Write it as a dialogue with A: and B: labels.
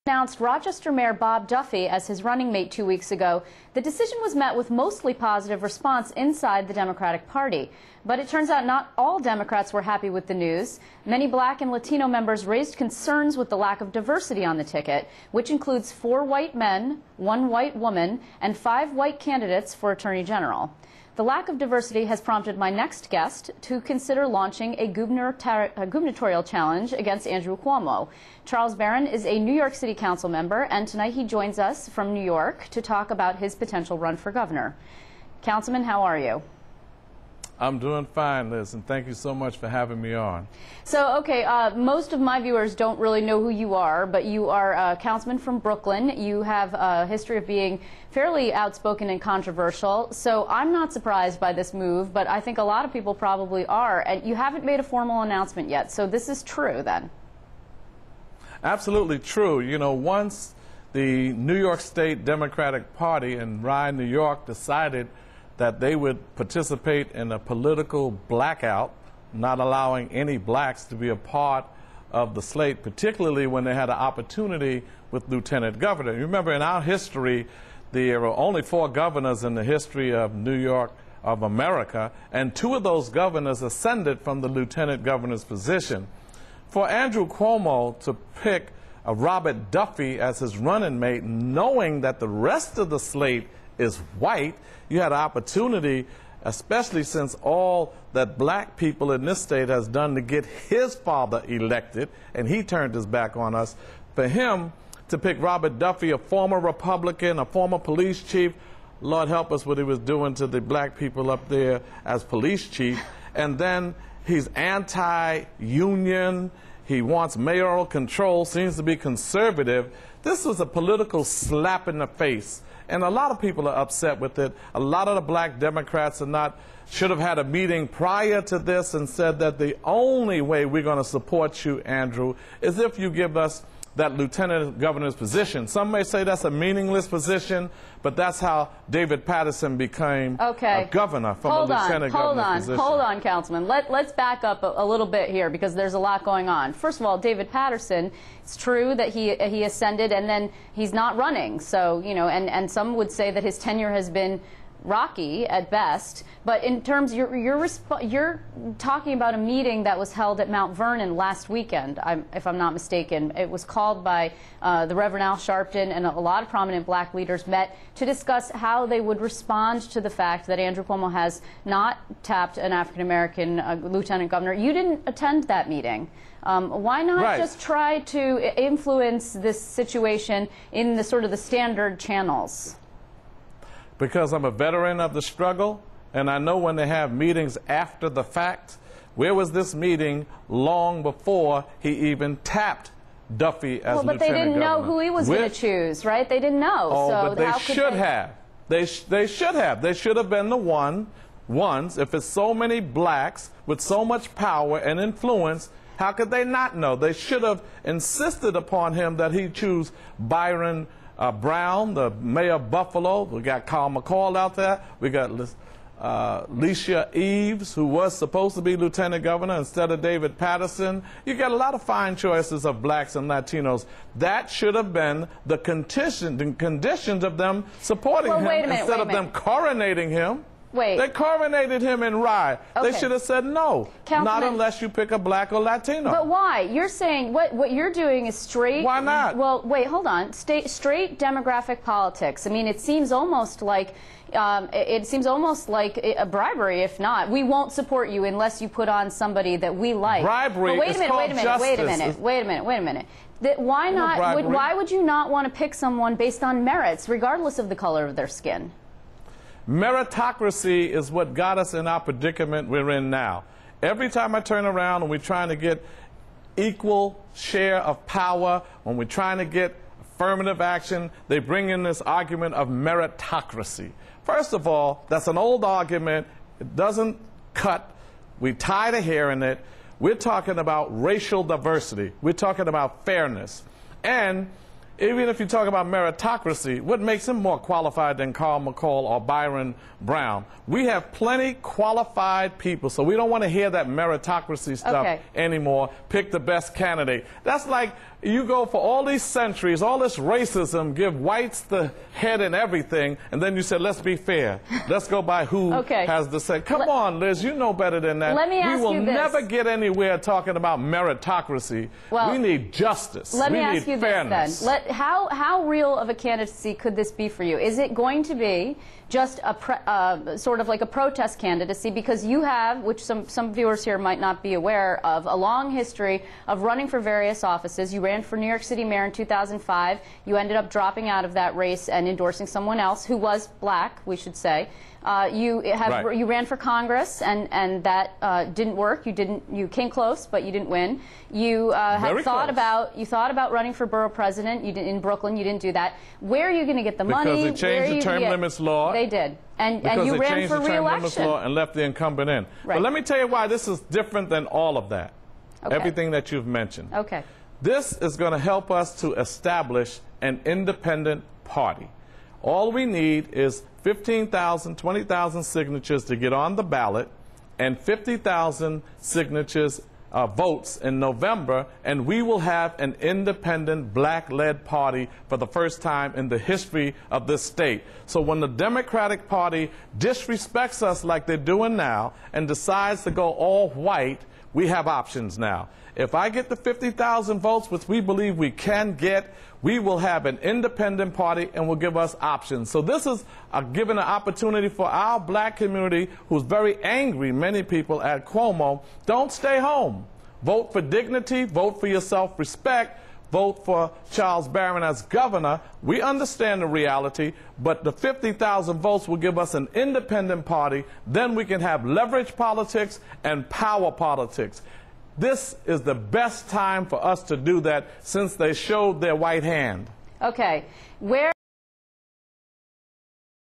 A: Announced Rochester Mayor Bob Duffy as his running mate 2 weeks ago, the decision was met with mostly positive response inside the Democratic Party. But it turns out not all Democrats were happy with the news. Many Black and Latino members raised concerns with the lack of diversity on the ticket, which includes 4 white men, 1 white woman, and 5 white candidates for Attorney General. The lack of diversity has prompted my next guest to consider launching a gubernatorial challenge against Andrew Cuomo. Charles Barron is a New York City Council member, and tonight he joins us from New York to talk about his potential run for governor. Councilman, how are you?
B: I'm doing fine, Liz, and thank you so much for having me on.
A: So, okay, most of my viewers don't really know who you are, but you are a councilman from Brooklyn. You have a history of being fairly outspoken and controversial. So I'm not surprised by this move, but I think a lot of people probably are. And you haven't made a formal announcement yet, so this is true then?
B: Absolutely true. You know, once the New York State Democratic Party in Rye, New York decided that they would participate in a political blackout, not allowing any blacks to be a part of the slate, particularly when they had an opportunity with Lieutenant Governor. You remember in our history, there were only 4 governors in the history of New York of America, and 2 of those governors ascended from the lieutenant governor's position. For Andrew Cuomo to pick Robert Duffy as his running mate, knowing that the rest of the slate is white, you had an opportunity, especially since all that black people in this state has done to get his father elected, and he turned his back on us, for him to pick Robert Duffy, a former Republican, a former police chief. Lord help us what he was doing to the black people up there as police chief. And then he's anti-union. He wants mayoral control, seems to be conservative. This was a political slap in the face. And a lot of people are upset with it. A lot of the black Democrats should have had a meeting prior to this and said that the only way we're going to support you, Andrew, is if you give us that lieutenant governor's position. Some may say that's a meaningless position, but that's how David Paterson became a governor from a lieutenant governor's position.
A: Hold on, Councilman. Let's back up a little bit here because there's a lot going on. First of all, David Paterson, it's true that he ascended and then he's not running. So, you know, and some would say that his tenure has been rocky at best, but in terms you're talking about a meeting that was held at Mount Vernon last weekend, if I'm not mistaken. It was called by the Reverend Al Sharpton, and a lot of prominent black leaders met to discuss how they would respond to the fact that Andrew Cuomo has not tapped an African-American lieutenant governor. You didn't attend that meeting. Why not just try to influence this situation in the sort of the standard channels?
B: Because I'm a veteran of the struggle, and I know when they have meetings after the fact. Where was this meeting long before he even tapped Duffy as lieutenant governor?
A: Well, but they didn't know who he was going to choose, right? They didn't know.
B: Oh,
A: so
B: but they should have. They should have. They should have been the ones. If it's so many blacks with so much power and influence, how could they not know? They should have insisted upon him that he choose Barron Brown, the mayor of Buffalo. We got Carl McCall out there. We got Alicia Eves, who was supposed to be lieutenant governor instead of David Paterson. You got a lot of fine choices of blacks and Latinos. That should have been the conditions of them supporting him instead of them coronating him.
A: Wait.
B: They coronated him in Rye. Okay. They should have said no, not unless you pick a black or Latino.
A: But why? You're saying what you're doing is straight.
B: Why not?
A: Well, wait, hold on. Straight demographic politics. I mean, it seems almost like a bribery. If not, we won't support you unless you put on somebody that we like.
B: Bribery.
A: Wait a minute. Why not? Why would you not want to pick someone based on merits, regardless of the color of their skin?
B: Meritocracy is what got us in our predicament we're in now. Every time I turn around and we're trying to get equal share of power, when we're trying to get affirmative action, they bring in this argument of meritocracy. First of all, that's an old argument. It doesn't cut. We're tired of hearing it. We're talking about racial diversity. We're talking about fairness. And even if you talk about meritocracy, what makes him more qualified than Carl McCall or Barron Brown? We have plenty qualified people, so we don't want to hear that meritocracy stuff anymore. Pick the best candidate. That's like you go for all these centuries, all this racism, give whites the head and everything, and then you said, let's be fair. Let's go by who has the say. Come on, Liz, you know better than that.
A: Let me ask you this.
B: We will never get anywhere talking about meritocracy. Well, we need justice.
A: Let me ask you
B: fairness.
A: this then. How real of a candidacy could this be for you? Is it going to be just a sort of like a protest candidacy, because you have, which some viewers here might not be aware of, a long history of running for various offices. You ran for New York City mayor in 2005. You ended up dropping out of that race and endorsing someone else who was black, we should say. You ran for Congress, and that didn't work. You came close, but you didn't win. You had thought about running for borough president. You didn't, in Brooklyn. You didn't do that. Where are you going to get the money?
B: Because they changed the term limits law.
A: They did, and you ran for re-election. Because they changed the term limits law and left the incumbent in. Right. But let me tell you why this is different than all of that. Okay. Everything that you've mentioned. Okay.
B: This is going to help us to establish an independent party. All we need is 15,000, 20,000 signatures to get on the ballot, and 50,000 signatures, votes in November, and we will have an independent black-led party for the first time in the history of this state. So when the Democratic Party disrespects us like they're doing now and decides to go all white, we have options now. If I get the 50,000 votes, which we believe we can get, we will have an independent party and will give us options. So this is giving an opportunity for our black community, who's very angry, many people, at Cuomo. Don't stay home. Vote for dignity. Vote for your self-respect. Vote for Charles Barron as governor. We understand the reality, but the 50,000 votes will give us an independent party. Then we can have leverage politics and power politics. This is the best time for us to do that, since they showed their white hand.
A: Okay. Where